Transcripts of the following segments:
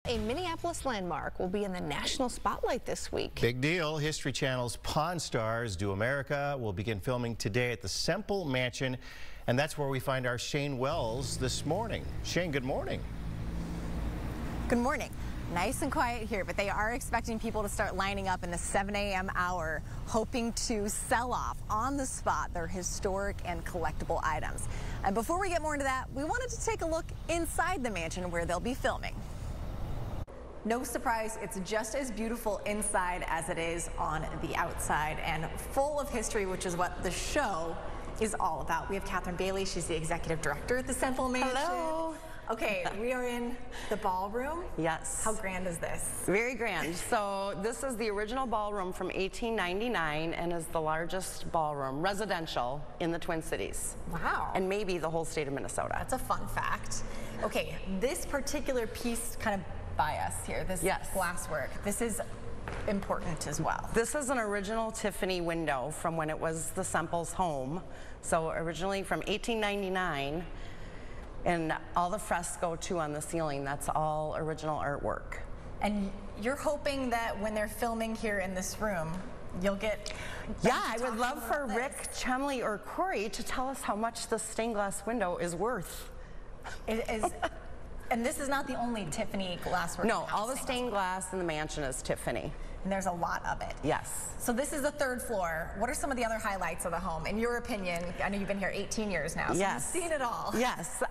A Minneapolis landmark will be in the national spotlight this week. Big deal. History Channel's Pawn Stars Do America will begin filming today at the Semple Mansion, and that's where we find our Shane Wells this morning. Shane, good morning. Good morning. Nice and quiet here, but they are expecting people to start lining up in the 7 a.m. hour, hoping to sell off on the spot their historic and collectible items. And before we get more into that, we wanted to take a look inside the mansion where they'll be filming. No surprise, it's just as beautiful inside as it is on the outside, and full of history, which is what the show is all about. We have Catherine Bailey. She's the executive director at the Semple Mansion. Hello. Okay, we are in the ballroom. Yes. How grand is this? Very grand. So this is the original ballroom from 1899 and is the largest ballroom, residential, in the Twin Cities. Wow. And maybe the whole state of Minnesota. That's a fun fact. Okay, this particular piece kind of by us here, this glasswork, this is important as well. This is an original Tiffany window from when it was the Semple's home. So originally from 1899, and all the fresco too on the ceiling, that's all original artwork. And you're hoping that when they're filming here in this room, you'll get... Yeah, I would love for Rick, Chemley, or Corey to tell us how much the stained glass window is worth. It is... And this is not the only Tiffany glasswork. No, all the stained glass in the mansion is Tiffany. And there's a lot of it. Yes. So this is the third floor. What are some of the other highlights of the home, in your opinion? I know you've been here 18 years now, so you've seen it all. Yes.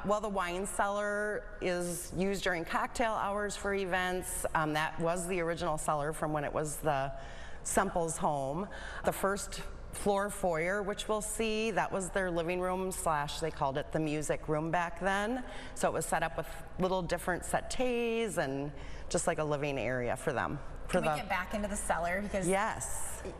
Well, the wine cellar is used during cocktail hours for events. That was the original cellar from when it was the Semple's home. The first floor foyer, which we'll see, that was their living room / they called it the music room back then. So it was set up with little different settees and just like a living area for them. Can we get back into the cellar? Because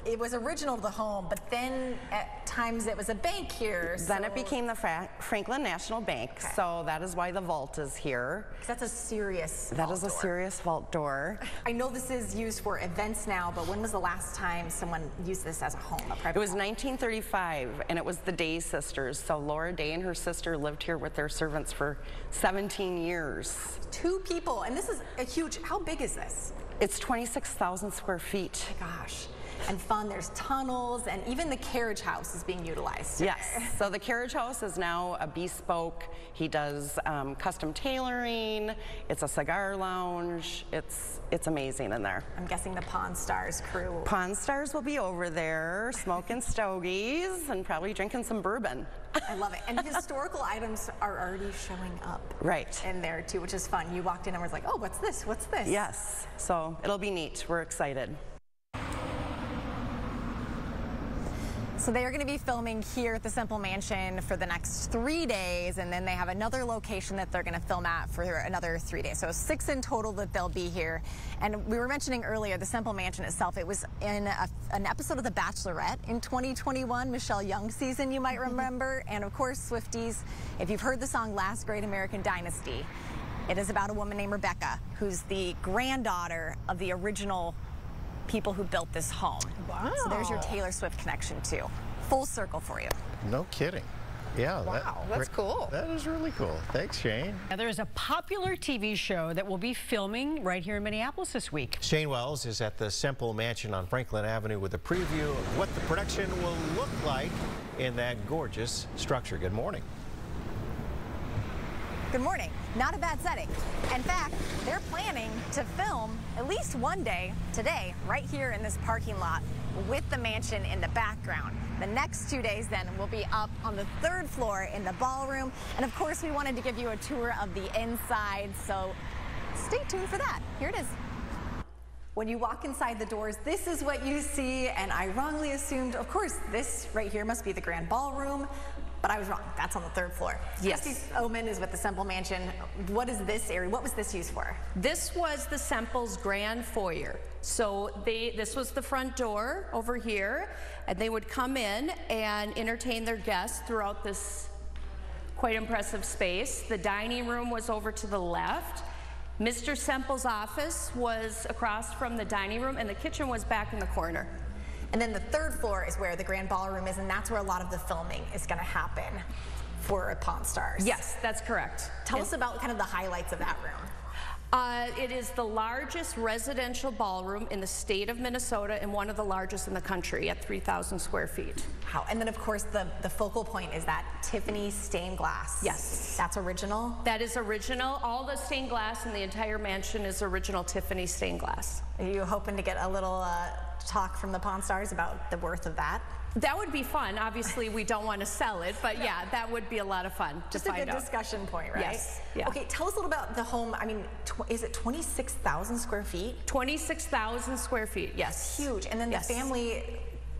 it was original to the home, but then at times it was a bank here. Then it became the Franklin National Bank, so that is why the vault is here. That's a serious vault door. That is a serious vault door. I know this is used for events now, but when was the last time someone used this as a home, a private It was home? 1935, and it was the Day sisters. So Laura Day and her sister lived here with their servants for 17 years. 2 people, and this is a huge, how big is this? It's 26,000 square feet. Oh my gosh. And fun, there's tunnels, and even the carriage house is being utilized today. Yes, so the carriage house is now a bespoke. He does custom tailoring. It's a cigar lounge. It's amazing in there. I'm guessing the Pawn Stars crew. Pawn Stars will be over there smoking stogies and probably drinking some bourbon. I love it. And historical items are already showing up in there too, which is fun. You walked in and was like, oh, what's this? What's this? Yes, so it'll be neat. We're excited. So they are going to be filming here at the Semple Mansion for the next 3 days, and then they have another location that they're going to film at for another 3 days. So 6 in total that they'll be here. And we were mentioning earlier, the Semple Mansion itself, it was in an episode of The Bachelorette in 2021, Michelle Young season, you might remember. And of course, Swifties, if you've heard the song Last Great American Dynasty, it is about a woman named Rebecca, who's the granddaughter of the original people who built this home. Wow. So there's your Taylor Swift connection too. Full circle for you. No kidding. Yeah. Wow, that's cool. That is really cool. Thanks, Shane. Now, there is a popular TV show that will be filming right here in Minneapolis this week. Shane Wells is at the Semple Mansion on Franklin Avenue with a preview of what the production will look like in that gorgeous structure. Good morning. Good morning. Not a bad setting. In fact, they're planning to film at least one day today right here in this parking lot with the mansion in the background. The next 2 days then will be up on the 3rd floor in the ballroom. And of course, we wanted to give you a tour of the inside, so stay tuned for that. Here it is. When you walk inside the doors, this is what you see, and I wrongly assumed, of course, this right here must be the grand ballroom. But I was wrong. That's on the 3rd floor. Yes. Christy Oman is with the Semple Mansion. What is this area? What was this used for? This was the Semple's grand foyer. So this was the front door over here, and they would come in and entertain their guests throughout this quite impressive space. The dining room was over to the left. Mr. Semple's office was across from the dining room, and the kitchen was back in the corner. And then the 3rd floor is where the grand ballroom is, and that's where a lot of the filming is going to happen for Pawn Stars. Yes, that's correct. Tell us about kind of the highlights of that room. It is the largest residential ballroom in the state of Minnesota and one of the largest in the country at 3,000 square feet. Wow. And then of course the focal point is that Tiffany stained glass. Yes. That's original? That is original. All the stained glass in the entire mansion is original Tiffany stained glass. Are you hoping to get a little talk from the Pawn Stars about the worth of that? That would be fun. Obviously, we don't want to sell it, but yeah, that would be a lot of fun to Just find out. Just a good discussion point, right? Yes. Yeah. Okay, tell us a little about the home. I mean, is it 26,000 square feet? 26,000 square feet, yes. Huge. And then the family,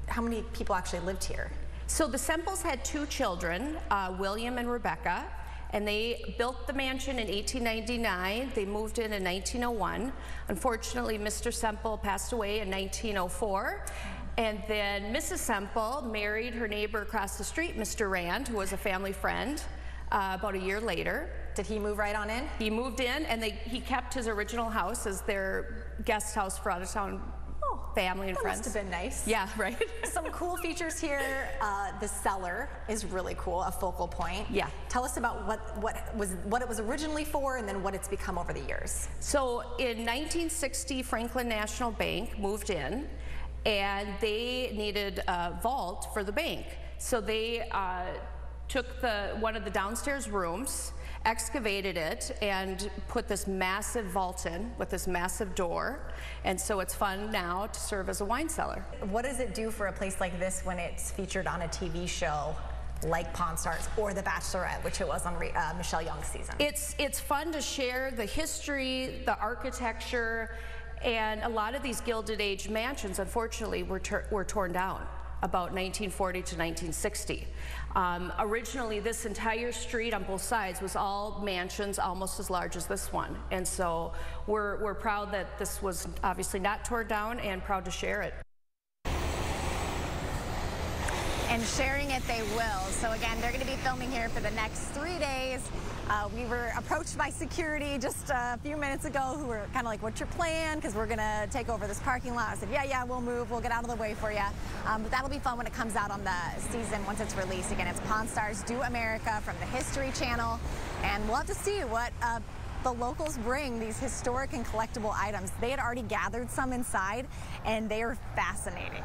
how many people actually lived here? So the Semples had 2 children, William and Rebecca, and they built the mansion in 1899. They moved in 1901. Unfortunately, Mr. Semple passed away in 1904. And then Mrs. Semple married her neighbor across the street, Mr. Rand, who was a family friend, about a year later. Did he move right on in? He moved in, and he kept his original house as their guest house for out-of-town family and friends. That must have been nice. Yeah, right. Some cool features here. The cellar is really cool, a focal point. Yeah. Tell us about what it was originally for, and then what it's become over the years. So in 1960, Franklin National Bank moved in, and they needed a vault for the bank. So they took one of the downstairs rooms, excavated it, and put this massive vault in with this massive door. And so it's fun now to serve as a wine cellar. What does it do for a place like this when it's featured on a TV show like Pawn Stars or The Bachelorette, which it was on Michelle Young's season? It's fun to share the history, the architecture, and a lot of these Gilded Age mansions, unfortunately, were torn down about 1940 to 1960. Originally, this entire street on both sides was all mansions almost as large as this one. And so we're proud that this was obviously not torn down, and proud to share it. And sharing it they will. So again, they're going to be filming here for the next 3 days. We were approached by security just a few minutes ago who were kind of like, what's your plan? Because we're going to take over this parking lot. I said, yeah, we'll move. We'll get out of the way for you. But that'll be fun when it comes out on the season once it's released. Again, it's Pawn Stars Do America from the History Channel. And we'll have to see what the locals bring, these historic and collectible items. They had already gathered some inside, and they are fascinating.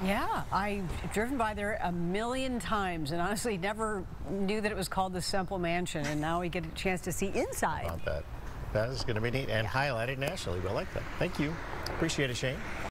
Yeah, I've driven by there a million times and honestly never knew that it was called the Semple Mansion, and now we get a chance to see inside. That is going to be neat and highlighted nationally. We like that. Thank you. Appreciate it, Shane.